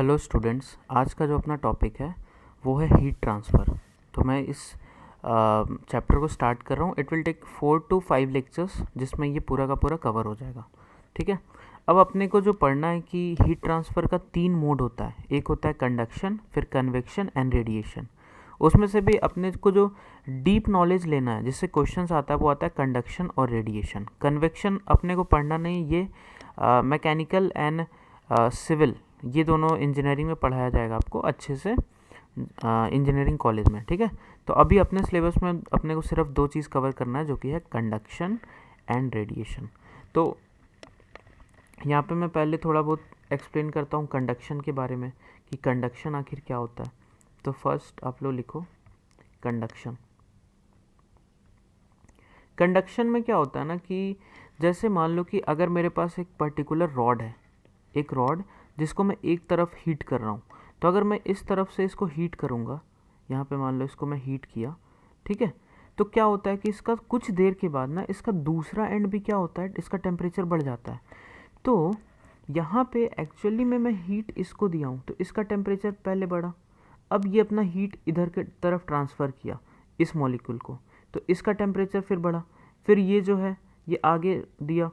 Hello students, आज का जो अपना टॉपिक है वो है हीट ट्रांसफ़र। तो मैं इस चैप्टर को स्टार्ट कर रहा हूँ। It will take 4 to 5 lectures जिसमें ये पूरा का पूरा कवर हो जाएगा। ठीक है। अब अपने को जो पढ़ना है कि हीट ट्रांसफ़र का 3 मोड होता है। एक होता है कंडक्शन, फिर कन्वेक्शन एंड रेडिएशन। उसमें से भी अपने को जो डीप नॉलेज लेना है, जिससे क्वेश्चंस आता है, वो आता है कंडक्शन और रेडिएशन। कन्वेक्शन अपने को पढ़ना नहीं, ये मैकेनिकल एंड सिविल, ये दोनों इंजीनियरिंग में पढ़ाया जाएगा आपको अच्छे से इंजीनियरिंग कॉलेज में। ठीक है। तो अभी अपने सिलेबस में अपने को सिर्फ 2 चीज़ कवर करना है, जो कि है कंडक्शन एंड रेडिएशन। तो यहाँ पे मैं पहले थोड़ा बहुत एक्सप्लेन करता हूँ कंडक्शन के बारे में कि कंडक्शन आखिर क्या होता है। तो फर्स्ट आप लोग लिखो कंडक्शन। कंडक्शन में क्या होता है ना कि जैसे मान लो कि अगर मेरे पास एक पर्टिकुलर रॉड है, एक रॉड जिसको मैं एक तरफ हीट कर रहा हूँ, तो अगर मैं इस तरफ से इसको हीट करूँगा, यहाँ पे मान लो इसको मैं हीट किया, ठीक है, तो क्या होता है कि इसका कुछ देर के बाद ना इसका दूसरा एंड भी क्या होता है, इसका टेम्परेचर बढ़ जाता है। तो यहाँ पे एक्चुअली में मैं हीट इसको दिया हूँ, तो इसका टेम्परेचर पहले बढ़ा, अब ये अपना हीट इधर के तरफ ट्रांसफ़र किया इस मॉलिक्यूल को, तो इसका टेम्परेचर फिर बढ़ा, फिर ये जो है ये आगे दिया,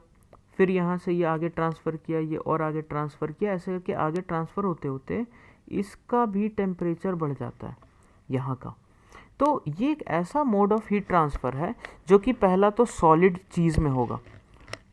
फिर यहाँ से ये आगे ट्रांसफ़र किया, ये और आगे ट्रांसफ़र किया, ऐसे करके आगे ट्रांसफ़र होते होते इसका भी टेम्परेचर बढ़ जाता है यहाँ का। तो ये एक ऐसा मोड ऑफ हीट ट्रांसफ़र है जो कि पहला तो सॉलिड चीज़ में होगा।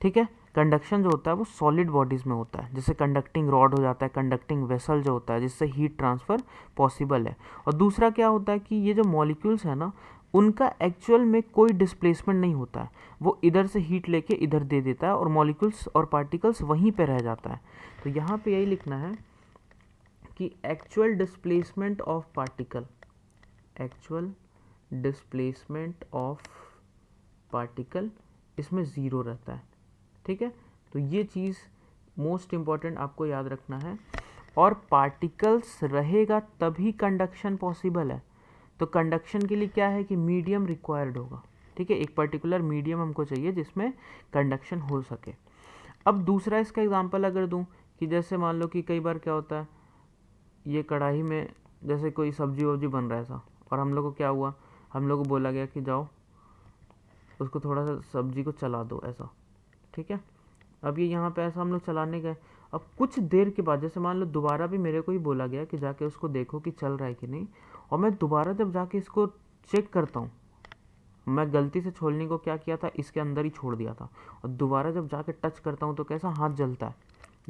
ठीक है। कंडक्शन जो होता है वो सॉलिड बॉडीज़ में होता है, जैसे कंडक्टिंग रॉड हो जाता है, कंडक्टिंग वेसल जो होता है, जिससे हीट ट्रांसफ़र पॉसिबल है। और दूसरा क्या होता है कि ये जो मॉलिक्यूल्स है ना, उनका एक्चुअल में कोई डिस्प्लेसमेंट नहीं होता है, वो इधर से हीट लेके इधर दे देता है और मॉलिक्यूल्स और पार्टिकल्स वहीं पे रह जाता है। तो यहाँ पे यही लिखना है कि actual displacement of particle, actual displacement of particle इसमें ज़ीरो रहता है। ठीक है। तो ये चीज़ मोस्ट इम्पॉर्टेंट आपको याद रखना है। और पार्टिकल्स रहेगा तभी कंडक्शन पॉसिबल है। तो कंडक्शन के लिए क्या है कि मीडियम रिक्वायर्ड होगा। ठीक है। एक पर्टिकुलर मीडियम हमको चाहिए जिसमें कंडक्शन हो सके। अब दूसरा इसका एग्जांपल अगर दूं कि जैसे मान लो कि कई बार क्या होता है, ये कढ़ाई में जैसे कोई सब्जी वब्जी बन रहा है ऐसा, और हम लोग को क्या हुआ, हम लोग को बोला गया कि जाओ उसको थोड़ा सा सब्जी को चला दो ऐसा। ठीक है। अब ये यहाँ पे ऐसा हम लोग चलाने गए, अब कुछ देर के बाद जैसे मान लो दोबारा भी मेरे को ही बोला गया कि जाके उसको देखो कि चल रहा है कि नहीं, और मैं दोबारा जब जाके इसको चेक करता हूँ, मैं गलती से छोलने को क्या किया था, इसके अंदर ही छोड़ दिया था, और दोबारा जब जाके टच करता हूँ तो कैसा हाथ जलता है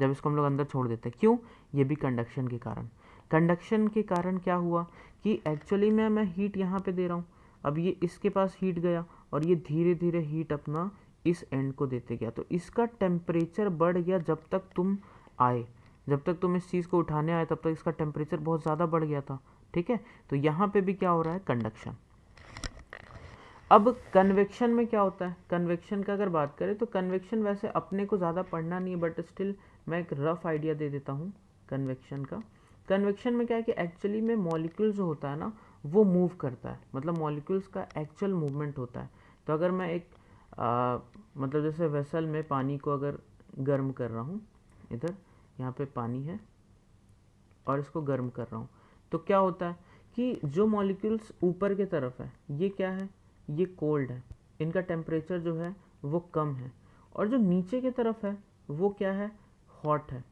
जब इसको हम लोग अंदर छोड़ देते हैं। क्यों? ये भी कंडक्शन के कारण। कंडक्शन के कारण क्या हुआ कि एक्चुअली में मैं हीट यहाँ पे दे रहा हूँ, अब ये इसके पास हीट गया और ये धीरे धीरे हीट अपना इस एंड को देते गया, तो इसका टेम्परेचर बढ़ गया। जब तक तुम आए, जब तक तुम इस चीज़ को उठाने आए, तब तक इसका टेम्परेचर बहुत ज़्यादा बढ़ गया था। ठीक है। तो यहाँ पे भी क्या हो रहा है, कंडक्शन। अब कन्वेक्शन में क्या होता है, कन्वेक्शन का अगर बात करें तो कन्वेक्शन वैसे अपने को ज़्यादा पढ़ना नहीं है, बट स्टिल मैं एक रफ आइडिया दे देता हूँ कन्वेक्शन का। कन्वेक्शन में क्या है कि एक्चुअली में मॉलिक्यूल जो होता है ना, वो मूव करता है, मतलब मॉलिक्यूल्स का एक्चुअल मूवमेंट होता है। तो अगर मैं एक मतलब जैसे वेसल में पानी को अगर गर्म कर रहा हूँ, इधर यहाँ पे पानी है और इसको गर्म कर रहा हूँ, तो क्या होता है कि जो मॉलिक्यूल्स ऊपर की तरफ है, ये क्या है, ये कोल्ड है, इनका टेम्परेचर जो है वो कम है, और जो नीचे की तरफ है वो क्या है, हॉट है,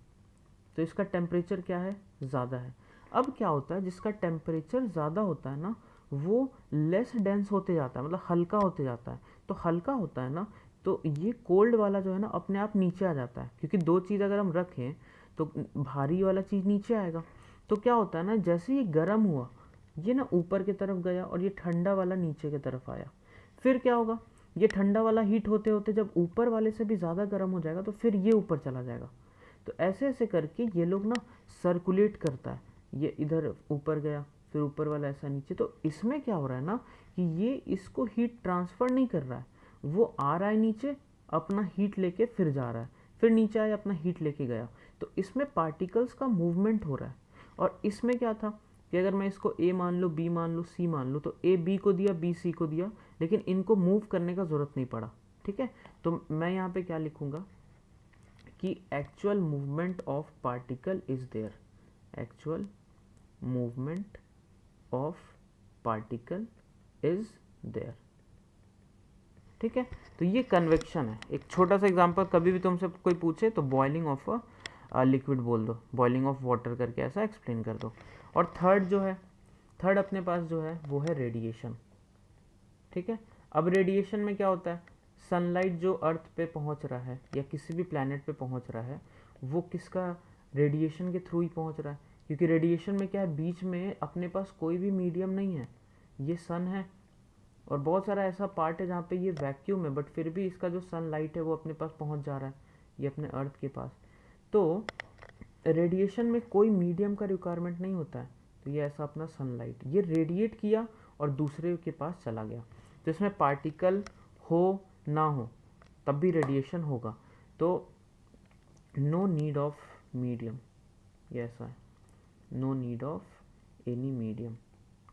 तो इसका टेम्परेचर क्या है, ज़्यादा है। अब क्या होता है, जिसका टेम्परेचर ज़्यादा होता है ना, वो लेस डेंस होते जाता है, मतलब हल्का होते जाता है। तो हल्का होता है ना, तो ये कोल्ड वाला जो है ना अपने आप नीचे आ जाता है, क्योंकि दो चीज़ अगर हम रखें तो भारी वाला चीज़ नीचे आएगा। तो क्या होता है ना, जैसे ये गर्म हुआ, ये ना ऊपर की तरफ गया और ये ठंडा वाला नीचे की तरफ आया, फिर क्या होगा, ये ठंडा वाला हीट होते होते जब ऊपर वाले से भी ज़्यादा गर्म हो जाएगा, तो फिर ये ऊपर चला जाएगा। तो ऐसे ऐसे करके ये लोग ना सर्कुलेट करता है, ये इधर ऊपर गया, फिर ऊपर वाला ऐसा नीचे। तो इसमें क्या हो रहा है ना कि ये इसको हीट ट्रांसफ़र नहीं कर रहा है, वो आ रहा है नीचे, अपना हीट लेके फिर जा रहा है, फिर नीचे आया, अपना हीट लेके गया। तो इसमें पार्टिकल्स का मूवमेंट हो रहा है। और इसमें क्या था कि अगर मैं इसको ए मान लूँ, बी मान लूँ, सी मान लूँ, तो ए बी को दिया, बी सी को दिया, लेकिन इनको मूव करने का ज़रूरत नहीं पड़ा। ठीक है। तो मैं यहाँ पे क्या लिखूँगा कि actual movement of particle is there, actual movement of particle is there. ठीक है, तो ये कन्वेक्शन है। एक छोटा सा एग्जांपल, कभी भी तुमसे कोई पूछे तो बॉइलिंग ऑफ अ लिक्विड बोल दो, बॉइलिंग ऑफ वाटर करके ऐसा एक्सप्लेन कर दो। और थर्ड जो है, थर्ड अपने पास जो है वो है रेडिएशन। ठीक है, अब रेडिएशन में क्या होता है, सनलाइट जो अर्थ पे पहुंच रहा है या किसी भी प्लैनेट पे पहुंच रहा है, वो किसका, रेडिएशन के थ्रू ही पहुंच रहा है। क्योंकि रेडिएशन में क्या है, बीच में अपने पास कोई भी मीडियम नहीं है, ये सन है और बहुत सारा ऐसा पार्ट है जहाँ पे ये वैक्यूम है, बट फिर भी इसका जो सनलाइट है वो अपने पास पहुँच जा रहा है, ये अपने अर्थ के पास। तो रेडिएशन में कोई मीडियम का रिक्वायरमेंट नहीं होता है, तो ये ऐसा अपना सनलाइट ये रेडिएट किया और दूसरे के पास चला गया। तो इसमें पार्टिकल हो ना हो तब भी रेडिएशन होगा। तो नो नीड ऑफ मीडियम, ये ऐसा है, no need of any medium.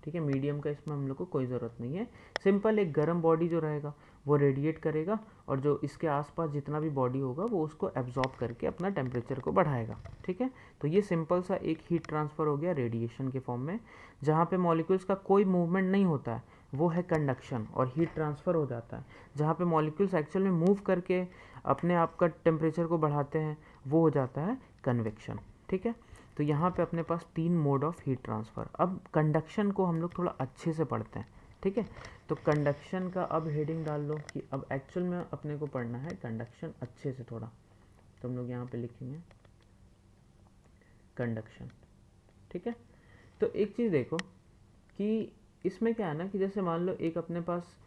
ठीक है, मीडियम का इसमें हम लोग को कोई ज़रूरत नहीं है। सिंपल एक गर्म बॉडी जो रहेगा वो रेडिएट करेगा और जो इसके आसपास जितना भी बॉडी होगा वो उसको एब्जॉर्ब करके अपना टेम्परेचर को बढ़ाएगा। ठीक है, तो ये सिंपल सा एक हीट ट्रांसफ़र हो गया रेडिएशन के फॉर्म में। जहाँ पे मॉलिक्यूल्स का कोई मूवमेंट नहीं होता है वो है कंडक्शन, और हीट ट्रांसफ़र हो जाता है। जहाँ पे मॉलिक्यूल्स एक्चुअल में मूव करके अपने आप का टेम्परेचर को बढ़ाते हैं वो हो जाता है कन्वेक्शन। ठीक है, तो यहाँ पे अपने पास तीन मोड ऑफ हीट ट्रांसफ़र। अब कंडक्शन को हम लोग थोड़ा अच्छे से पढ़ते हैं। ठीक है, तो कंडक्शन का अब हेडिंग डाल लो कि अब एक्चुअल में अपने को पढ़ना है कंडक्शन अच्छे से थोड़ा, तो हम लोग यहाँ पे लिखेंगे कंडक्शन। ठीक है, तो एक चीज़ देखो कि इसमें क्या है ना कि जैसे मान लो एक अपने पास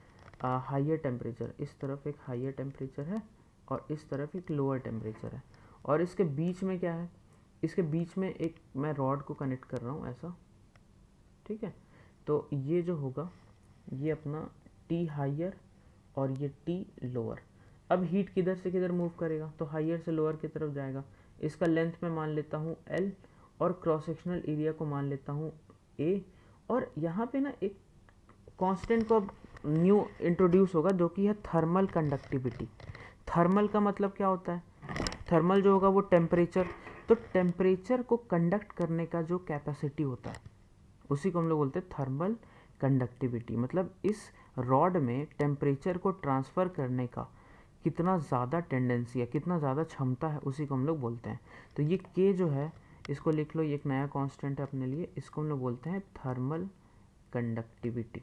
हाइयर टेम्परेचर, इस तरफ एक हाइयर टेम्परेचर है और इस तरफ एक लोअर टेम्परेचर है, और इसके बीच में क्या है, इसके बीच में एक मैं रॉड को कनेक्ट कर रहा हूँ ऐसा। ठीक है, तो ये जो होगा ये अपना T हाइयर और ये T लोअर। अब हीट किधर से किधर मूव करेगा, तो हाइयर से लोअर की तरफ जाएगा। इसका लेंथ मैं मान लेता हूँ L और क्रॉस सेक्शनल एरिया को मान लेता हूँ A, और यहाँ पे ना एक कांस्टेंट को अब न्यू इंट्रोड्यूस होगा जो कि है थर्मल कंडक्टिविटी। थर्मल का मतलब क्या होता है, थर्मल जो होगा वो टेम्परेचर, तो टेम्परेचर को कंडक्ट करने का जो कैपेसिटी होता है उसी को हम लोग बोलते हैं थर्मल कंडक्टिविटी। मतलब इस रॉड में टेम्परेचर को ट्रांसफ़र करने का कितना ज़्यादा टेंडेंसी है, कितना ज़्यादा क्षमता है, उसी को हम लोग बोलते हैं। तो ये के जो है इसको लिख लो, ये एक नया कांस्टेंट है अपने लिए, इसको हम लोग बोलते हैं थर्मल कंडक्टिविटी।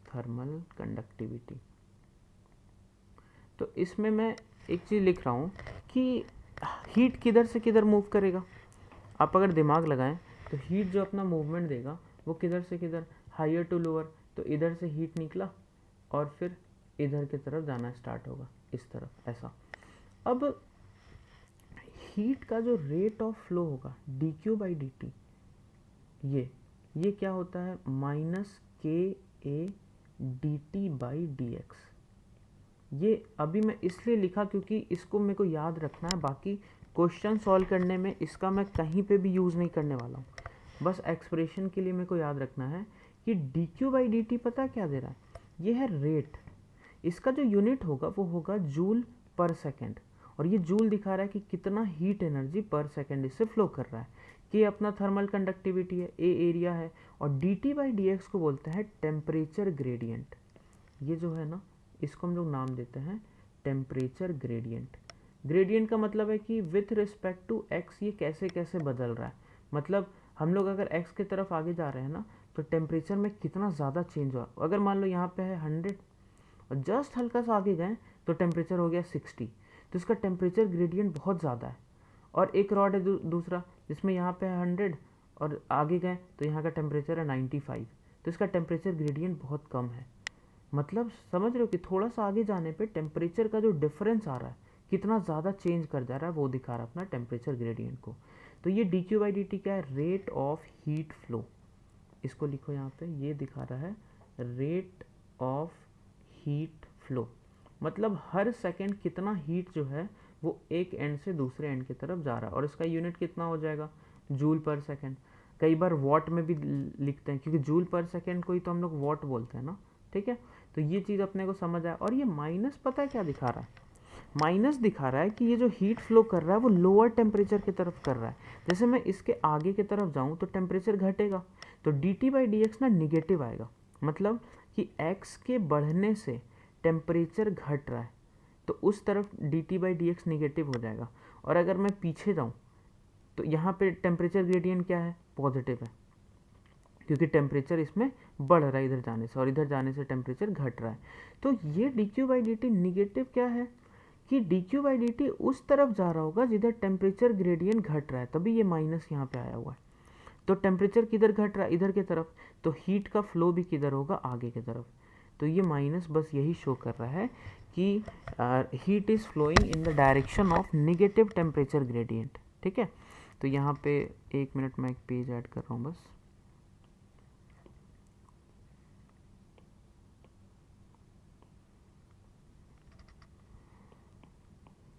Thermal conductivity. तो इसमें मैं एक चीज़ लिख रहा हूँ कि हीट किधर से किधर मूव करेगा। आप अगर दिमाग लगाएं तो हीट जो अपना मूवमेंट देगा वो किधर से किधर, हाइयर टू लोअर। तो इधर से हीट निकला और फिर इधर की तरफ जाना स्टार्ट होगा, इस तरफ ऐसा। अब हीट का जो रेट ऑफ फ्लो होगा dQ/dt, ये क्या होता है, -KA/dT/dx। ये अभी मैं इसलिए लिखा क्योंकि इसको मेरे को याद रखना है, बाकी क्वेश्चन सॉल्व करने में इसका मैं कहीं पे भी यूज़ नहीं करने वाला हूँ। बस एक्सप्रेशन के लिए मेरे को याद रखना है कि dQ/dt पता क्या दे रहा है, ये है रेट। इसका जो यूनिट होगा वो होगा जूल पर सेकेंड, और ये जूल दिखा रहा है कि कितना हीट एनर्जी पर सेकेंड इससे फ्लो कर रहा है। कि अपना थर्मल कंडक्टिविटी है, ए एरिया है, और dt/dx को बोलते हैं टेम्परेचर ग्रेडियंट। ये जो है ना इसको हम लोग नाम देते हैं टेम्परेचर ग्रेडियंट। ग्रेडियंट का मतलब है कि विथ रिस्पेक्ट टू एक्स ये कैसे कैसे बदल रहा है। मतलब हम लोग अगर एक्स की तरफ आगे जा रहे हैं ना तो टेम्परेचर में कितना ज़्यादा चेंज हुआ। अगर मान लो यहाँ पे है 100 और जस्ट हल्का सा आगे गए तो टेम्परेचर हो गया 60, तो इसका टेम्परेचर ग्रेडियंट बहुत ज़्यादा है। और एक रॉड है दूसरा जिसमें यहाँ पे है 100 और आगे गए तो यहाँ का टेम्परेचर है 95, तो इसका टेम्परेचर ग्रेडियंट बहुत कम है। मतलब समझ रहे हो कि थोड़ा सा आगे जाने पे टेम्परेचर का जो डिफरेंस आ रहा है कितना ज़्यादा चेंज कर जा रहा है वो दिखा रहा है अपना टेम्परेचर ग्रेडियंट को। तो ये dQ/dt क्या है, रेट ऑफ हीट फ्लो। इसको लिखो यहाँ पे, ये दिखा रहा है रेट ऑफ हीट फ्लो। मतलब हर सेकंड कितना हीट जो है वो एक एंड से दूसरे एंड की तरफ जा रहा है, और इसका यूनिट कितना हो जाएगा, जूल पर सेकंड। कई बार वॉट में भी लिखते हैं क्योंकि जूल पर सेकंड को ही तो हम लोग वॉट बोलते हैं ना। ठीक है, तो ये चीज़ अपने को समझ आया। और ये माइनस पता है क्या दिखा रहा है, माइनस दिखा रहा है कि ये जो हीट फ्लो कर रहा है वो लोअर टेम्परेचर की तरफ कर रहा है। जैसे मैं इसके आगे की तरफ जाऊँ तो टेम्परेचर घटेगा, तो dt/dx ना निगेटिव आएगा, मतलब कि x के बढ़ने से टेम्परेचर घट रहा है, तो उस तरफ dt/dx निगेटिव हो जाएगा। और अगर मैं पीछे जाऊँ तो यहाँ पे टेम्परेचर ग्रेडियंट क्या है, पॉजिटिव है, क्योंकि टेम्परेचर इसमें बढ़ रहा है इधर जाने से, और इधर जाने से टेम्परेचर घट रहा है। तो ये dq/dt निगेटिव क्या है कि dq/dt उस तरफ जा रहा होगा जिधर टेम्परेचर ग्रेडियंट घट रहा है, तभी ये माइनस यहाँ पे आया हुआ है। तो टेम्परेचर किधर घट रहा है, इधर की तरफ, तो हीट का फ्लो भी किधर होगा, आगे की तरफ। तो ये माइनस बस यही शो कर रहा है कि heat is flowing in the direction of negative temperature gradient. ठीक है, तो यहाँ पे 1 मिनट मैं एक पेज ऐड कर रहा हूँ बस।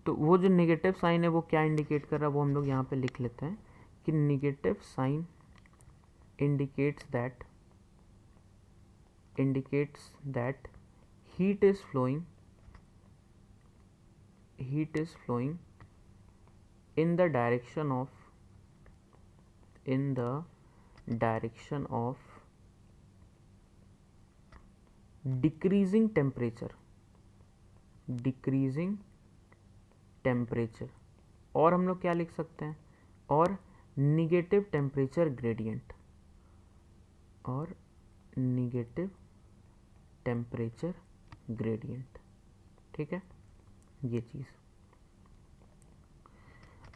तो वो जो नेगेटिव साइन है वो क्या इंडिकेट कर रहा है, वो हम लोग यहाँ पे लिख लेते हैं कि negative sign indicates that heat is flowing in the direction of decreasing temperature, और हम लोग क्या लिख सकते हैं, और निगेटिव टेम्परेचर ग्रेडियंट, ठीक है, ये चीज़।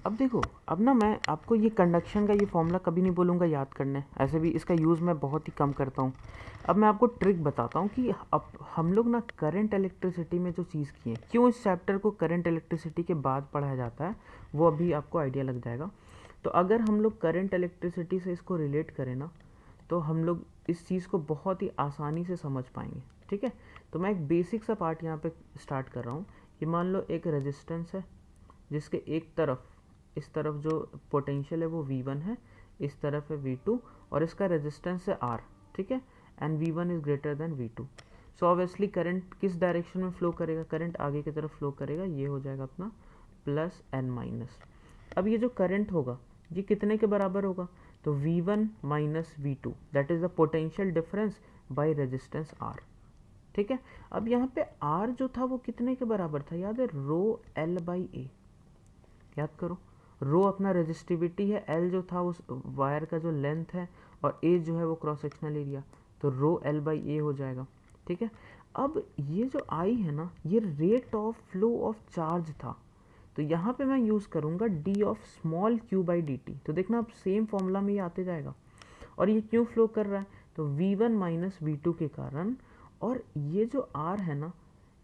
अब देखो, अब ना मैं आपको ये कंडक्शन का ये फॉर्मूला कभी नहीं बोलूँगा याद करने, ऐसे भी इसका यूज़ मैं बहुत ही कम करता हूँ। अब मैं आपको ट्रिक बताता हूँ कि अब हम लोग ना करंट इलेक्ट्रिसिटी में जो चीज़ की है, क्यों इस चैप्टर को करंट इलेक्ट्रिसिटी के बाद पढ़ाया जाता है, वो अभी आपको आइडिया लग जाएगा। तो अगर हम लोग करंट इलेक्ट्रिसिटी से इसको रिलेट करें ना, तो हम लोग इस चीज़ को बहुत ही आसानी से समझ पाएंगे। ठीक है, तो मैं एक बेसिक सा पार्ट यहाँ पे स्टार्ट कर रहा हूँ कि मान लो एक रेजिस्टेंस है जिसके एक तरफ, इस तरफ जो पोटेंशियल है वो V1 है, इस तरफ है V2, और इसका रेजिस्टेंस है R। ठीक है, and V1 is greater than V2। So obviously current किस डायरेक्शन में फ्लो करेगा, करंट आगे की तरफ फ्लो करेगा, ये हो जाएगा अपना प्लस एन माइनस। अब ये जो करंट होगा ये कितने के बराबर होगा, तो V1 minus V2, that is the potential difference by resistance R। ठीक है, अब यहाँ पे R जो था वो कितने के बराबर था, याद है, रो L/A। याद करो, रो अपना रेजिस्टिविटी है, L जो था उस वायर का जो लेंथ है, और A जो है वो क्रॉस सेक्शनल एरिया, तो रो L/A हो जाएगा। ठीक है, अब ये जो I है ना, ये rate of flow of charge था, तो यहाँ पे मैं यूज़ करूँगा d ऑफ स्मॉल q/dt। तो देखना अब सेम फॉर्मूला में ये आते जाएगा। और ये क्यों फ्लो कर रहा है, तो V1 माइनस V2 के कारण, और ये जो R है ना,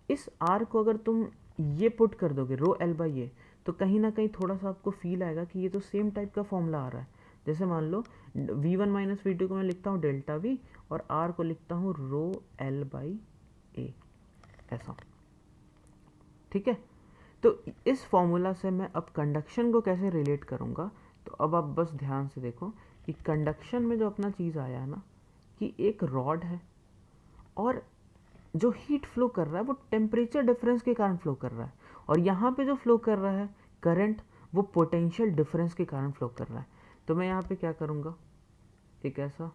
इस R को अगर तुम ये पुट कर दोगे रो L/A, तो कहीं ना कहीं थोड़ा सा आपको फील आएगा कि ये तो सेम टाइप का फॉर्मूला आ रहा है। जैसे मान लो V1 माइनस V2 को मैं लिखता हूँ डेल्टा V, और R को लिखता हूँ रो L/A, ऐसा। ठीक है, तो इस फॉर्मूला से मैं अब कंडक्शन को कैसे रिलेट करूँगा, तो अब आप बस ध्यान से देखो कि कंडक्शन में जो अपना चीज़ आया है ना, कि एक रॉड है और जो हीट फ्लो कर रहा है वो टेम्परेचर डिफरेंस के कारण फ्लो कर रहा है, और यहाँ पे जो फ्लो कर रहा है करंट, वो पोटेंशियल डिफरेंस के कारण फ्लो कर रहा है। तो मैं यहाँ पे क्या करूँगा, एक ऐसा,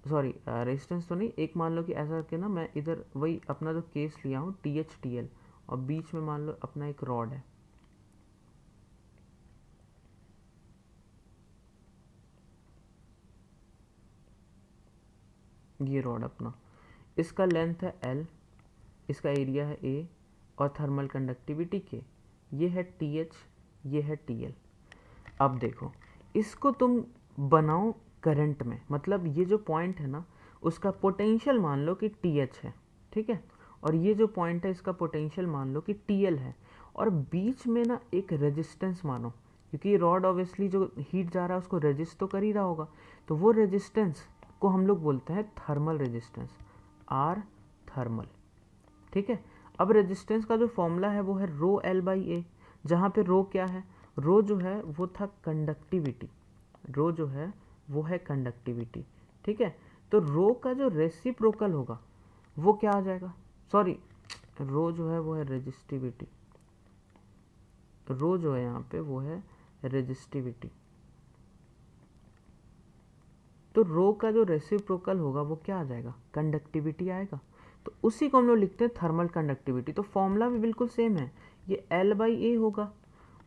सॉरी रेजिस्टेंस तो नहीं, एक मान लो कि ऐसा करके ना, मैं इधर वही अपना जो केस लिया हूँ THTL, और बीच में मान लो अपना एक रॉड है, ये रॉड अपना, इसका लेंथ है L, इसका एरिया है A, और थर्मल कंडक्टिविटी K, ये है TH, ये है TL। अब देखो, इसको तुम बनाओ करंट में, मतलब ये जो पॉइंट है ना, उसका पोटेंशियल मान लो कि TH है। ठीक है, और ये जो पॉइंट है इसका पोटेंशियल मान लो कि TL है, और बीच में ना एक रेजिस्टेंस मानो, क्योंकि रॉड ऑब्वियसली जो हीट जा रहा है उसको रेजिस्ट तो कर ही रहा होगा, तो वो रेजिस्टेंस को हम लोग बोलते हैं थर्मल रेजिस्टेंस, R थर्मल। ठीक है, अब रेजिस्टेंस का जो फॉर्मूला है वो है रो L/A, जहाँ पे रो क्या है, रो जो है वो था कंडक्टिविटी, रो जो है वो है कंडक्टिविटी। ठीक है, तो रो का जो रेसिप्रोकल होगा वो क्या आ जाएगा, सॉरी रो जो है वो है रेजिस्टिविटी, रो जो है यहाँ पे वो है रेजिस्टिविटी। तो रो का जो रेसिप्रोकल होगा वो क्या आ जाएगा, कंडक्टिविटी आएगा। तो उसी को हम लोग लिखते हैं थर्मल कंडक्टिविटी। तो फॉर्मूला भी बिल्कुल सेम है, ये L/A होगा,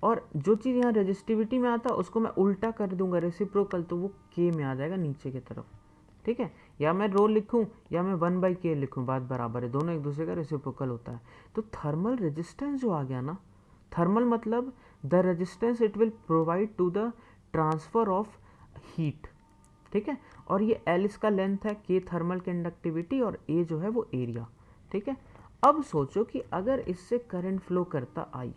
और जो चीज़ यहाँ रेजिस्टिविटी में आता है उसको मैं उल्टा कर दूंगा रेसिप्रोकल, तो वो K में आ जाएगा नीचे की तरफ। ठीक है, या मैं रो लिखूं या मैं 1/K लिखूं, बात बराबर है, दोनों एक दूसरे का रेसिप्रोकल होता है। तो थर्मल रेजिस्टेंस जो आ गया ना, थर्मल मतलब the resistance it will provide to the transfer of heat. ठीक है, और ये L इसका लेंथ है, K थर्मल कंडक्टिविटी, और A जो है वो एरिया। ठीक है, अब सोचो कि अगर इससे करंट फ्लो करता I,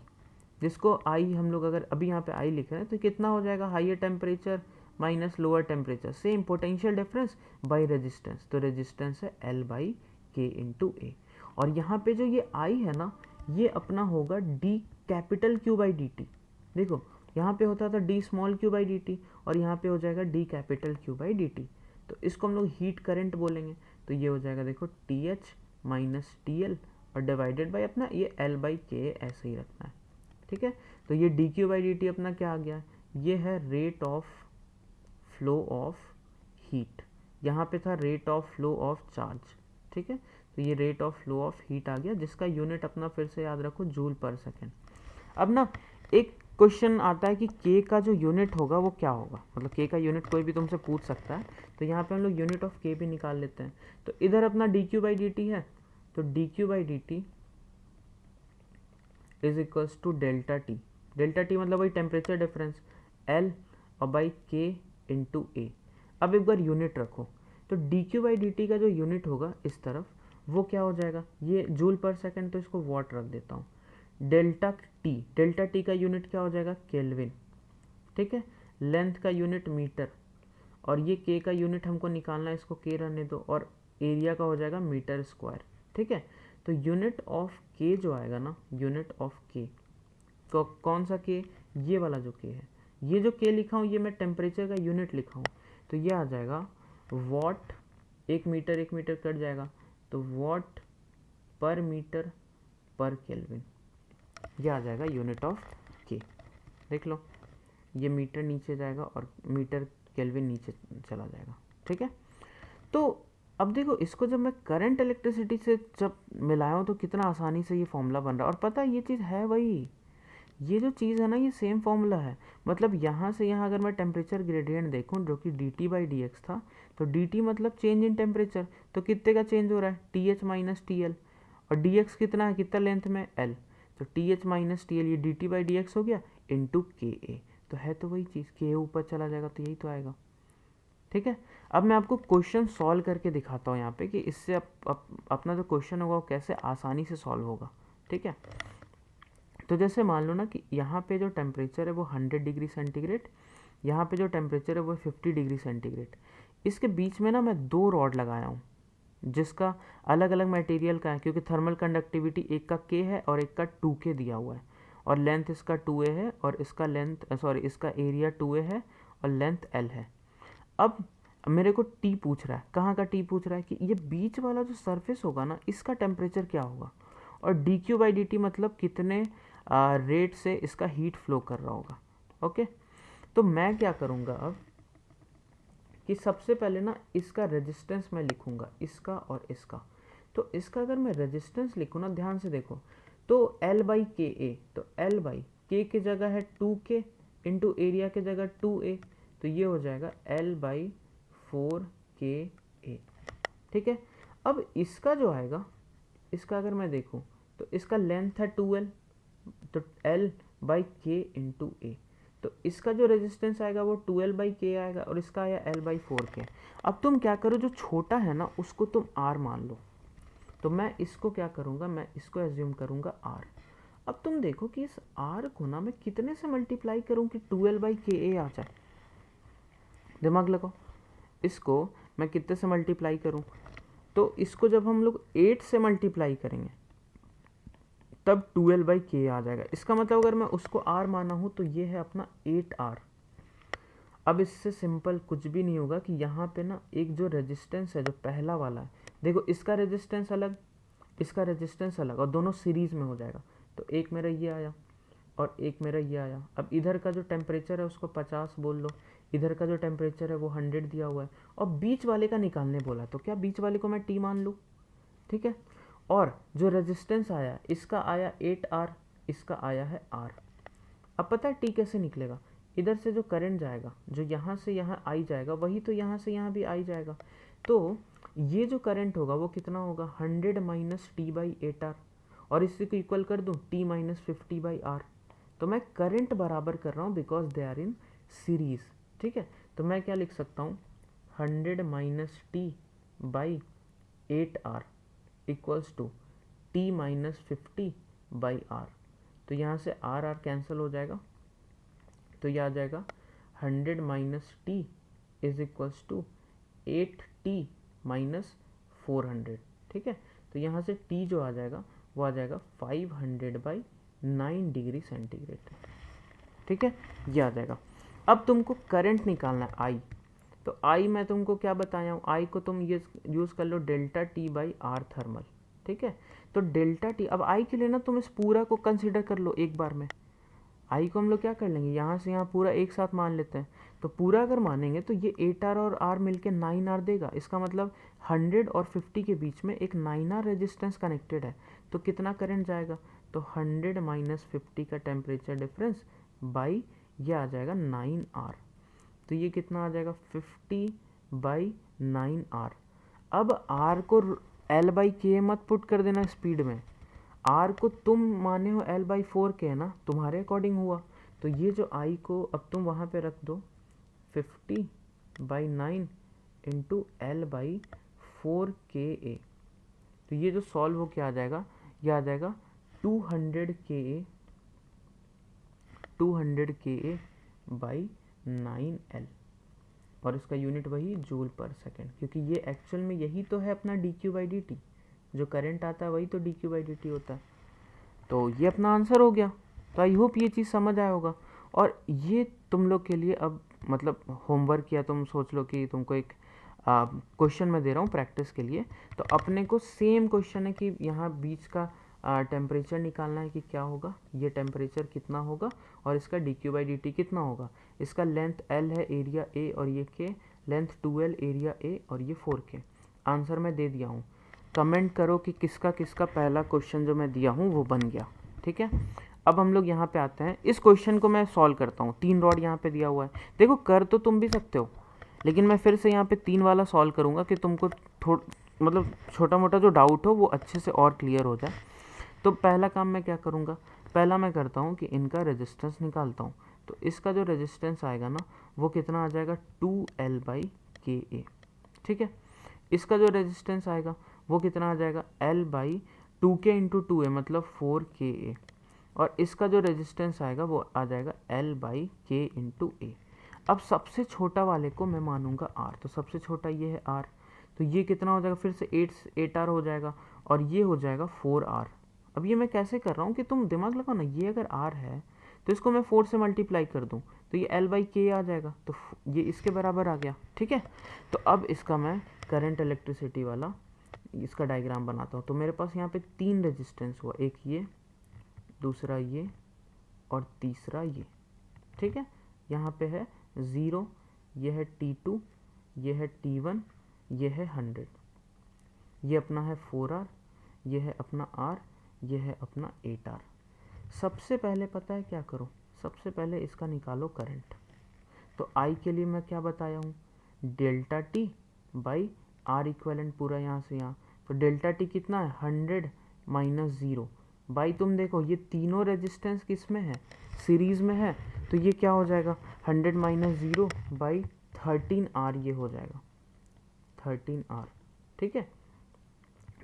जिसको I हम लोग अगर अभी यहाँ पे I लिख रहे हैं, तो कितना हो जाएगा, higher temperature minus lower temperature, same potential difference by resistance. तो रेजिस्टेंस है L/K इंटू A। और यहाँ पे जो ये I है ना, ये अपना होगा D कैपिटल Q/dt। देखो यहाँ पे होता था D स्मॉल Q/dt, और यहाँ पे हो जाएगा D कैपिटल Q/dt। तो इसको हम लोग हीट करंट बोलेंगे। तो ये हो जाएगा देखो TH माइनस TL, और डिवाइडेड बाई अपना ये L/K ऐसे ही रखना है। ठीक है, तो ये dQ/dt अपना क्या आ गया, ये है rate of flow of heat. यहाँ पे था rate of flow of charge. ठीक है, तो ये rate of flow of heat आ गया, जिसका यूनिट अपना फिर से याद रखो जूल पर सेकेंड। अब ना एक क्वेश्चन आता है कि K का जो यूनिट होगा वो क्या होगा, मतलब K का यूनिट कोई भी तुमसे पूछ सकता है। तो यहाँ पे हम लोग यूनिट ऑफ K भी निकाल लेते हैं। तो इधर अपना dQ/dt है, तो dQ/dt is equals to delta T. Delta T मतलब वही टेम्परेचर डिफरेंस, L और बाई K इंटू A। अब एक बार यूनिट रखो, तो dQ/dt का जो यूनिट होगा इस तरफ वो क्या हो जाएगा, ये जूल पर सेकेंड, तो इसको वॉट रख देता हूँ। डेल्टा टी का यूनिट क्या हो जाएगा, केल्विन। ठीक है, लेंथ का यूनिट मीटर, और ये K का यूनिट हमको निकालना है, इसको K रहने दो, और एरिया का हो जाएगा मीटर स्क्वायर। ठीक है, तो यूनिट ऑफ K जो आएगा ना, यूनिट ऑफ K, तो कौन सा K, ये वाला जो K है, ये जो K लिखा हूँ ये मैं टेम्परेचर का यूनिट लिखा हूँ, तो ये आ जाएगा वॉट, एक मीटर कट जाएगा, तो वॉट पर मीटर पर केल्विन, ये आ जाएगा यूनिट ऑफ K। देख लो, ये मीटर नीचे जाएगा और मीटर केल्विन नीचे चला जाएगा। ठीक है, तो अब देखो इसको जब मैं करंट इलेक्ट्रिसिटी से जब मिलाया हूँ तो कितना आसानी से ये फॉर्मूला बन रहा है। और पता है ये चीज़ है वही, ये जो चीज़ है ना ये सेम फॉर्मूला है। मतलब यहाँ से यहाँ अगर मैं टेम्परेचर ग्रेडियंट देखूँ जो कि dt/dx था, तो dt मतलब चेंज इन टेम्परेचर, तो कितने का चेंज हो रहा है, TH माइनस TL, और dx कितना है, कितना लेंथ में L, तो TH माइनस TL, ये dt/dx हो गया इंटू KA। तो है तो वही चीज़, KA ऊपर चला जाएगा तो यही तो आएगा। ठीक है, अब मैं आपको क्वेश्चन सॉल्व करके दिखाता हूँ यहाँ पे कि इससे अपना जो क्वेश्चन होगा वो कैसे आसानी से सॉल्व होगा। ठीक है, तो जैसे मान लो ना कि यहाँ पे जो टेम्परेचर है वो 100 डिग्री सेंटीग्रेड, यहाँ पे जो टेम्परेचर है वो 50 डिग्री सेंटीग्रेड। इसके बीच में ना मैं दो रॉड लगाया हूँ जिसका अलग अलग मटेरियल का है, क्योंकि थर्मल कंडक्टिविटी एक का K है और एक का 2K दिया हुआ है, और लेंथ इसका 2A है, और इसका लेंथ इसका एरिया 2A है और लेंथ L है। अब मेरे को T पूछ रहा है, कहाँ का T पूछ रहा है कि ये बीच वाला जो सरफेस होगा ना इसका टेम्परेचर क्या होगा, और dQ/dt मतलब कितने रेट से इसका हीट फ्लो कर रहा होगा। ओके, तो मैं क्या करूँगा अब कि सबसे पहले ना इसका रेजिस्टेंस मैं लिखूँगा, इसका और इसका। तो इसका अगर मैं रेजिस्टेंस लिखूँ ना, ध्यान से देखो, तो L/KA, तो L/K की जगह है 2K इंटू एरिया की जगह 2A, तो ये हो जाएगा L/4KA। ठीक है, अब इसका जो आएगा, इसका अगर मैं देखूँ तो इसका लेंथ है 2L, तो L/K इंटू A, तो इसका जो रेजिस्टेंस आएगा वो 2L/K आएगा, और इसका आया L/4K। अब तुम क्या करो, जो छोटा है ना उसको तुम R मान लो, तो मैं इसको क्या करूँगा, मैं इसको एज्यूम करूँगा R। अब तुम देखो कि इस R को ना मैं कितने से मल्टीप्लाई करूँ कि 2L/KA आ जाए, दिमाग लगाओ, इसको मैं कितने से मल्टीप्लाई करूँ, तो इसको जब हम लोग 8 से मल्टीप्लाई करेंगे तब 2L/K आ जाएगा। इसका मतलब अगर मैं उसको R माना हूँ तो ये है अपना 8R। अब इससे सिंपल कुछ भी नहीं होगा कि यहाँ पे ना एक जो रेजिस्टेंस है जो पहला वाला है, देखो इसका रेजिस्टेंस अलग, इसका रेजिस्टेंस अलग, और दोनों सीरीज में हो जाएगा, तो एक मेरा ये आया, और एक मेरा ये आया। अब इधर का जो टेम्परेचर है उसको 50 बोल लो, इधर का जो टेम्परेचर है वो 100 दिया हुआ है, और बीच वाले का निकालने बोला, तो क्या बीच वाले को मैं टी मान लूँ, ठीक है। और जो रेजिस्टेंस आया, इसका आया 8R, इसका आया है R। अब पता है टी कैसे निकलेगा, इधर से जो करंट जाएगा, जो यहाँ से यहाँ आई जाएगा, वही तो यहाँ से यहाँ भी आई जाएगा। तो ये जो करंट होगा वो कितना होगा, 100 माइनस टी बाई 8R, और इसी को इक्वल कर दूँ टी माइनस 50 बाई आर। तो मैं करंट बराबर कर रहा हूँ because they are in series, ठीक है। तो मैं क्या लिख सकता हूँ, 100 minus T by 8R equals to T minus 50 by R. तो यहाँ से आर आर कैंसिल हो जाएगा, तो ये आ जाएगा 100 minus T is equals to 8T minus 400, ठीक है। तो यहाँ से T जो आ जाएगा वो आ जाएगा 500 बाई 9 डिग्री सेंटीग्रेड, ठीक है, ये आ जाएगा। अब तुमको करंट निकालना है आई, तो आई मैं तुमको क्या बताया हूँ, आई को तुम ये यूज़ कर लो delta T by R thermal, ठीक है। तो डेल्टा टी, अब आई के लिए ना तुम इस पूरा को कंसिडर कर लो एक बार में। आई को हम लोग क्या कर लेंगे, यहाँ से यहाँ पूरा एक साथ मान लेते हैं, तो पूरा अगर मानेंगे तो ये 8R और R मिलके 9R देगा। इसका मतलब 100 और 50 के बीच में एक 9R रेजिस्टेंस कनेक्टेड है, तो कितना करंट जाएगा, तो 100 माइनस 50 का टेम्परेचर डिफरेंस बाई ये आ जाएगा 9R। तो ये कितना आ जाएगा, 50 बाई 9R। अब R को L बाई के मत पुट कर देना स्पीड में, R को तुम माने हो L बाई 4 के है ना, तुम्हारे अकॉर्डिंग हुआ। तो ये जो I को अब तुम वहाँ पे रख दो 50 बाई 9 इंटू L बाई 4 के ए। तो ये जो सॉल्व हो क्या आ जाएगा, ये आ जाएगा 200 के ए बाई 9L, और इसका यूनिट वही जूल पर सेकेंड, क्योंकि ये एक्चुअल में यही तो है अपना D Q by D T, जो करंट आता है वही तो D Q by D T होता है। तो ये अपना आंसर हो गया। तो आई होप ये चीज़ समझ आया होगा। और ये तुम लोग के लिए अब मतलब होमवर्क, या तुम सोच लो कि तुमको एक क्वेश्चन मैं दे रहा हूँ प्रैक्टिस के लिए, तो अपने को सेम क्वेश्चन है कि यहाँ बीच का टेम्परेचर निकालना है कि क्या होगा, ये टेम्परेचर कितना होगा और इसका D Q by D T कितना होगा। इसका लेंथ L है, एरिया A और ये K, length 2L, area A और ये 4K। आंसर मैं दे दिया हूँ। कमेंट करो कि किसका किसका पहला क्वेश्चन जो मैं दिया हूँ वो बन गया, ठीक है। अब हम लोग यहाँ पे आते हैं, इस क्वेश्चन को मैं सॉल्व करता हूँ। 3 रॉड यहाँ पे दिया हुआ है, देखो कर तो तुम भी सकते हो, लेकिन मैं फिर से यहाँ पे 3 वाला सॉल्व करूँगा कि तुमको मतलब छोटा मोटा जो डाउट हो वो अच्छे से और क्लियर हो जाए। तो पहला काम मैं क्या करूँगा, पहला मैं करता हूँ कि इनका रेजिस्टेंस निकालता हूँ। तो इसका जो रेजिस्टेंस आएगा ना वो कितना आ जाएगा, 2L बाई के ए, ठीक है। इसका जो रेजिस्टेंस आएगा वो कितना आ जाएगा, L by 2K into 2A मतलब 4KA, और इसका जो रेजिस्टेंस आएगा वो आ जाएगा L बाई K इंटू ए। अब सबसे छोटा वाले को मैं मानूंगा R, तो सबसे छोटा ये है R, तो ये कितना हो जाएगा, फिर से 8R हो जाएगा, और ये हो जाएगा 4R। अब ये मैं कैसे कर रहा हूँ कि तुम दिमाग लगाओ ना, ये अगर R है तो इसको मैं 4 से मल्टीप्लाई कर दूँ तो ये L बाई के आ जाएगा, तो ये इसके बराबर आ गया, ठीक है। तो अब इसका मैं करंट इलेक्ट्रिसिटी वाला इसका डायग्राम बनाता हूँ। तो मेरे पास यहाँ पे 3 रेजिस्टेंस हुआ, एक ये, दूसरा ये और तीसरा ये, ठीक है। यहाँ पे है 0, ये है T2, ये है T1, ये है 100, ये अपना है 4R, ये है अपना R, ये है अपना 8R। सबसे पहले पता है क्या करो, सबसे पहले इसका निकालो करंट। तो I के लिए मैं क्या बताया हूँ, delta T by are equivalent पूरा यहाँ से यहाँ। तो डेल्टा टी कितना है, 100 माइनस 0 बाई, तुम देखो ये तीनों रेजिस्टेंस किस में है, सीरीज़ में है, तो ये क्या हो जाएगा 100 माइनस 0 बाई 13R, ये हो जाएगा 13R, ठीक है।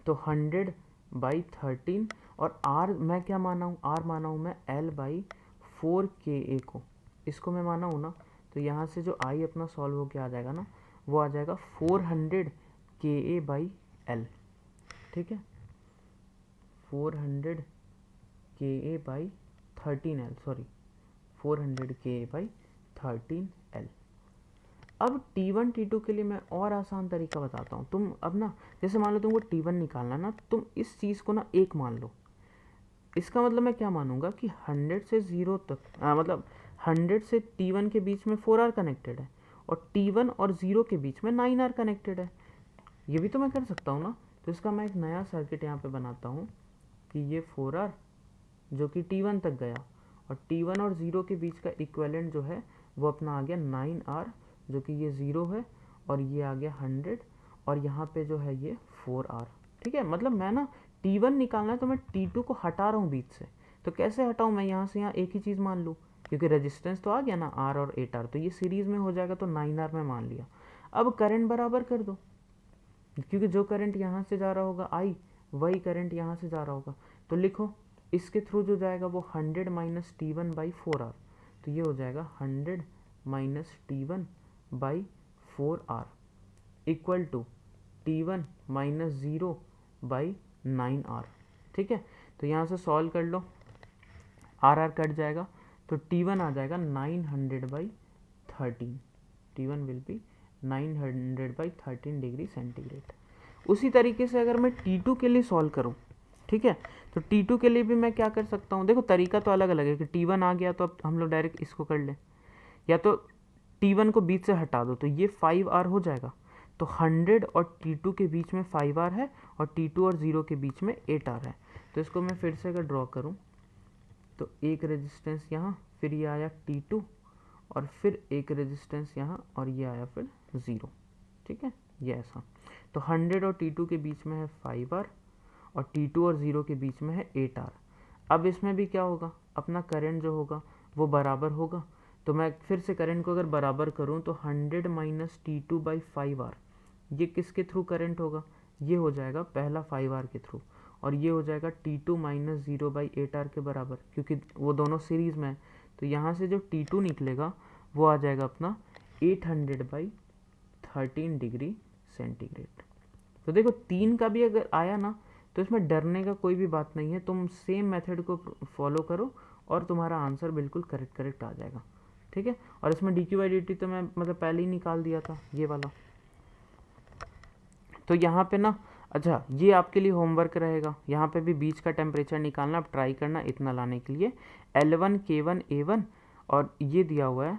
तो 100 बाई 13, और R मैं क्या माना हूँ, R माना हूँ मैं L बाई 4KA को, इसको मैं माना हूँ ना। तो यहाँ से जो I अपना सॉल्व हो के आ जाएगा ना, वो आ जाएगा 400 KA बाई L, ठीक है, 400 KA by 13L, sorry 400 KA by 13L। अब T1 T2 के लिए मैं और आसान तरीका बताता हूँ। तुम अब ना, जैसे मान लो तुमको T1 निकालना ना, तुम इस चीज़ को ना 1 मान लो, इसका मतलब मैं क्या मानूंगा कि 100 से 0 तक मतलब 100 से T1 के बीच में 4R कनेक्टेड है और T1 और 0 के बीच में 9R कनेक्टेड है। ये भी तो मैं कर सकता हूँ ना। तो इसका मैं एक नया सर्किट यहाँ पे बनाता हूँ कि ये 4R जो कि T1 तक गया और T1 और 0 के बीच का इक्विवेलेंट जो है वो अपना आ गया 9R जो कि ये 0 है और ये आ गया 100 और यहाँ पे जो है ये 4R। ठीक है, मतलब मैं ना T1 निकालना है तो मैं T2 को हटा रहा हूँ बीच से। तो कैसे हटाऊँ, मैं यहाँ से यहाँ एक ही चीज़ मान लूँ क्योंकि रेजिस्टेंस तो आ गया ना R और 8R, तो ये सीरीज़ में हो जाएगा तो 9R में मान लिया। अब करंट बराबर कर दो क्योंकि जो करंट यहाँ से जा रहा होगा I वही करंट यहाँ से जा रहा होगा। तो लिखो इसके थ्रू जो जाएगा वो 100 माइनस T1 बाई 4R, तो ये हो जाएगा 100 minus T1 by 4R equal to T1 minus 0 by 9R। ठीक है, तो यहाँ से सॉल्व कर लो, RR कट जाएगा तो T1 आ जाएगा 900 by 13। T1 will be 900 by 13 degree centigrade. उसी तरीके से अगर मैं T2 के लिए सॉल्व करूँ, ठीक है, तो T2 के लिए भी मैं क्या कर सकता हूँ, देखो तरीका तो अलग अलग है कि T1 आ गया तो अब हम लोग डायरेक्ट इसको कर लें, या तो T1 को बीच से हटा दो तो ये 5R हो जाएगा। तो 100 और T2 के बीच में 5R है और T2 और 0 के बीच में 8R है। तो इसको मैं फिर से अगर ड्रॉ करूँ तो एक रेजिस्टेंस यहाँ, फिर ये आया T2 और फिर एक रेजिस्टेंस यहाँ और ये आया फिर 0। ठीक है, ये ऐसा। तो 100 और T2 के बीच में है 5R और T2 और 0 के बीच में है 8R। अब इसमें भी क्या होगा, अपना करंट जो होगा वो बराबर होगा। तो मैं फिर से करंट को अगर बराबर करूं तो 100 माइनस T2 बाई 5R, ये किसके थ्रू करंट होगा, ये हो जाएगा पहला 5R के थ्रू और ये हो जाएगा T2 माइनस 0 बाई 8R के बराबर क्योंकि वो दोनों सीरीज़ में है। तो यहाँ से जो T2 निकलेगा वो आ जाएगा अपना 800 बाई 13 डिग्री सेंटीग्रेड। तो देखो 3 का भी अगर आया ना तो इसमें डरने का कोई भी बात नहीं है, तुम सेम मेथड को फॉलो करो और तुम्हारा आंसर बिल्कुल करेक्ट आ जाएगा। ठीक है, और इसमें dq/dt तो मैं मतलब पहले ही निकाल दिया था ये वाला। तो यहाँ पे ना, अच्छा ये आपके लिए होमवर्क रहेगा, यहाँ पे भी बीच का टेम्परेचर निकालना, अब ट्राई करना इतना लाने के लिए L1 K1 A1 और ये दिया हुआ है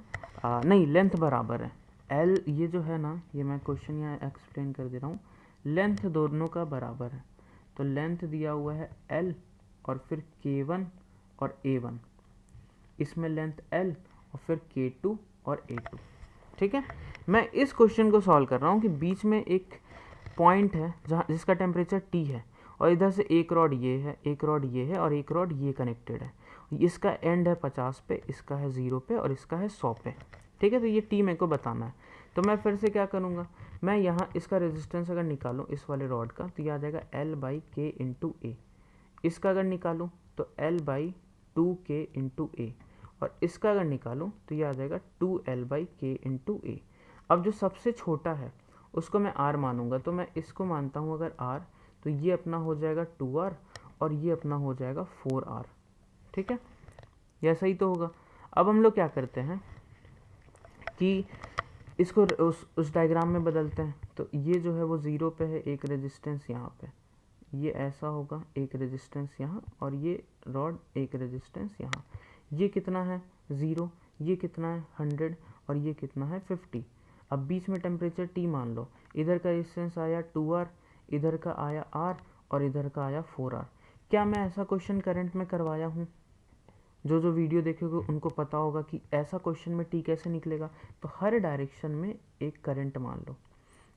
नहीं लेंथ बराबर है L, ये जो है ना ये मैं क्वेश्चन यहाँ एक्सप्लेन कर दे रहा हूँ, लेंथ दोनों का बराबर है। तो लेंथ दिया हुआ है L और फिर K1 और A1, इसमें लेंथ L और फिर K2 और A2। ठीक है, मैं इस क्वेश्चन को सॉल्व कर रहा हूँ कि बीच में एक पॉइंट है जहाँ जिसका टेम्परेचर T है और इधर से एक रॉड ये है, एक रॉड ये है और एक रॉड ये कनेक्टेड है। इसका एंड है 50 पे, इसका है 0 पे और इसका है 100 पे। ठीक है, तो ये T मेरे को बताना है। तो मैं फिर से क्या करूँगा, मैं यहाँ इसका रेजिस्टेंस अगर निकालूँ इस वाले रॉड का तो ये आ जाएगा L बाई के इंटू ए। इसका अगर निकालूँ तो L बाई 2K इंटू ए और इसका अगर निकालूँ तो ये आ जाएगा 2L बाई के इंटू ए। अब जो सबसे छोटा है उसको मैं R मानूंगा, तो मैं इसको मानता हूँ अगर R, तो ये अपना हो जाएगा 2R और ये अपना हो जाएगा 4R। ठीक है, ये सही तो होगा। अब हम लोग क्या करते हैं कि इसको उस डायग्राम में बदलते हैं। तो ये जो है वो 0 पे है, एक रेजिस्टेंस यहाँ पे, ये ऐसा होगा, एक रेजिस्टेंस यहाँ और ये रॉड एक रेजिस्टेंस यहाँ। ये कितना है 0, ये कितना है 100 और ये कितना है 50। अब बीच में टेम्परेचर T मान लो, इधर का रेजिस्टेंस आया 2R, इधर का आया R और इधर का आया 4R। क्या मैं ऐसा क्वेश्चन करंट में करवाया हूँ? जो जो वीडियो देखेंगे उनको पता होगा कि ऐसा क्वेश्चन में T कैसे निकलेगा। तो हर डायरेक्शन में एक करंट मान लो,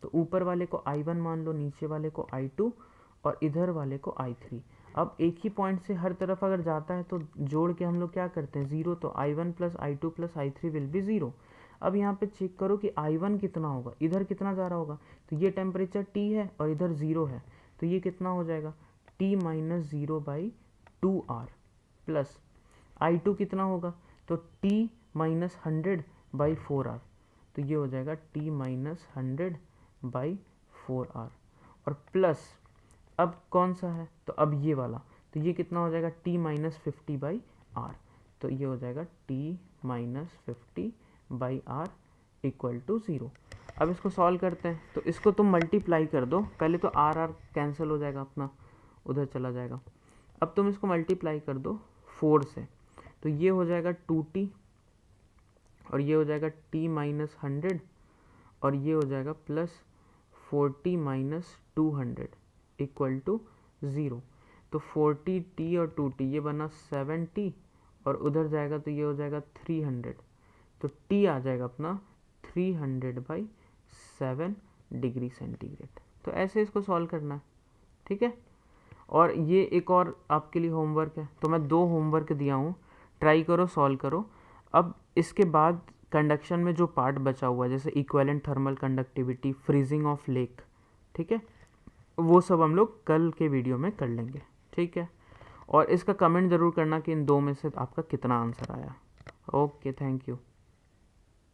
तो ऊपर वाले को I1 मान लो, नीचे वाले को I2 और इधर वाले को I3। अब एक ही पॉइंट से हर तरफ अगर जाता है तो जोड़ के हम लोग क्या करते हैं 0, तो I1 plus I2 plus I3 will be 0। अब यहाँ पे चेक करो कि I1 कितना होगा, इधर कितना जा रहा होगा, तो ये टेम्परेचर T है और इधर 0 है, तो ये कितना हो जाएगा T minus 0 by 2R plus I2 कितना होगा, तो T माइनस 100 बाई 4R, तो ये हो जाएगा T माइनस 100 बाई 4R और प्लस अब कौन सा है, तो अब ये वाला, तो ये कितना हो जाएगा T माइनस 50 बाई R, तो ये हो जाएगा T minus 50 by R equal to 0। अब इसको सॉल्व करते हैं, तो इसको तुम मल्टीप्लाई कर दो, पहले तो R R कैंसिल हो जाएगा, अपना उधर चला जाएगा। अब तुम इसको मल्टीप्लाई कर दो 4 से, तो ये हो जाएगा 2t और ये हो जाएगा t माइनस 100 और ये हो जाएगा प्लस 40 माइनस 200 इक्वल टू 0। तो 40t और 2t ये बना 7t और उधर जाएगा तो ये हो जाएगा 300। तो t आ जाएगा अपना 300/7 डिग्री सेंटीग्रेड। तो ऐसे इसको सॉल्व करना है, ठीक है। और ये एक और आपके लिए होमवर्क है, तो मैं 2 होमवर्क दिया हूँ, ट्राई करो, सॉल्व करो। अब इसके बाद कंडक्शन में जो पार्ट बचा हुआ है, जैसे equivalent thermal conductivity, freezing of lake, ठीक है, वो सब हम लोग कल के वीडियो में कर लेंगे, ठीक है। और इसका कमेंट ज़रूर करना कि इन 2 में से आपका कितना आंसर आया। Okay, thank you.